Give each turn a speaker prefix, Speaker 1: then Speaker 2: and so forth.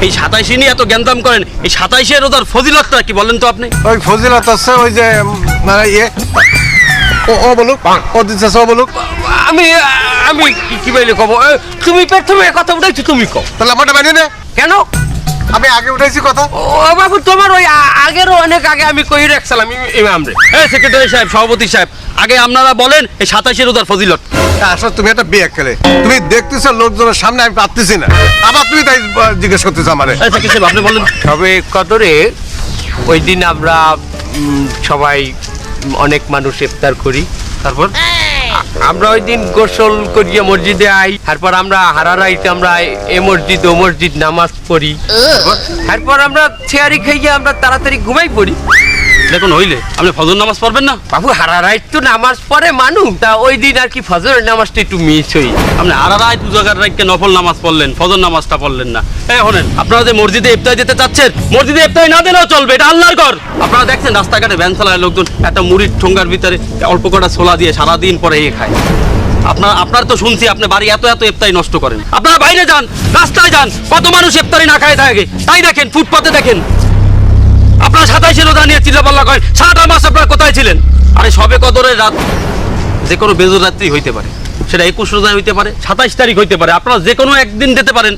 Speaker 1: এই 27 নিয়ে এত জ্ঞানদাম করেন, এই 27 রোজার ফজিলতটা কি বলেন তো আপনি?
Speaker 2: ওই ফজিলত আছে ওই যে ও বলুক, ও দিচ্ছে ও বলুক।
Speaker 3: আমি আমি কি বলে কব, তুমি প্রথমে কথা উঠাইছো, তুমি কও।
Speaker 2: তাহলে আমারটা বানিয়ে নে।
Speaker 3: কেন?
Speaker 2: আমি আগে উঠাইছি কথা।
Speaker 3: ও বাবু, তোমার ওই আগেরও অনেক আগে আমি কই রাখছিলাম ইমাম রে।
Speaker 1: এই সেক্রেটারি সাহেব, সভাপতি সাহেব, আগে আপনারা বলেন এই 27 রোজার ফজিলত।
Speaker 2: আসলে তুমি একটা বিয়ে খেলে, তুমি দেখতেছো লোকজনের সামনে, আমি পারতেছি না, আবার তুমি তাই জিজ্ঞেস করতেছো আমারে।
Speaker 1: এই সেক্রেটারি সাহেব, আপনি বলেন।
Speaker 3: তবে কদরে ওই দিন আমরা সবাই অনেক মানুষ ইফতার করি। তারপর আমরা ওই দিন গোসল করিয়ে মসজিদে আই, তারপর আমরা হারারাইতে আমরা এ মসজিদ ও মসজিদ নামাজ পড়ি, তারপর আমরা ছেয়ারি খাইয়ে আমরা তাড়াতাড়ি ঘুমাই পড়ি।
Speaker 1: দেখুন হইলে আপনি ফজর নামাজ পড়বেন না?
Speaker 3: বাবু, হারারাইত তো নামাজ পড়ে মানুষ, তা ওই দিন আর কি ফজরের নামাজটা একটু মিস হই।
Speaker 1: আপনি আরারায় পূজাকার রাইকে নফল নামাজ পড়লেন, ফজর নামাজটা পড়লেন না। এই শোনেন, আপনারা যে মসজিদে ইফতার যেতে চাচ্ছেন, মসজিদে ইফতার না দিলেও চলবে, এটা আল্লাহর ঘর। আপনারা দেখছেন রাস্তাঘাটে ভ্যান চালায় লোকজন একটা মুড়ির ঠোঙ্গার ভিতরে অল্প কটা ছোলা দিয়ে সারাদিন পরে খায়। আপনার তো শুনছি আপনি বাড়ি এত ইফতারি নষ্ট করেন। আপনারা বাইরে যান, রাস্তায় যান, কত মানুষ ইফতারি না খায় থাকে, তাই দেখেন, ফুটপাতে দেখেন। আপনারা 27 রোজা নিয়ে চিল্লাপাল্লা করেন, 7 মাস আপনারা কোথায় ছিলেন? আরে সবে কদরের রাত যে কোনো বেজর রাত্রি হইতে পারে, সেটা 21 রোজা হইতে পারে, 27 তারিখ হইতে পারে, আপনারা যে কোনো একদিন যেতে পারেন।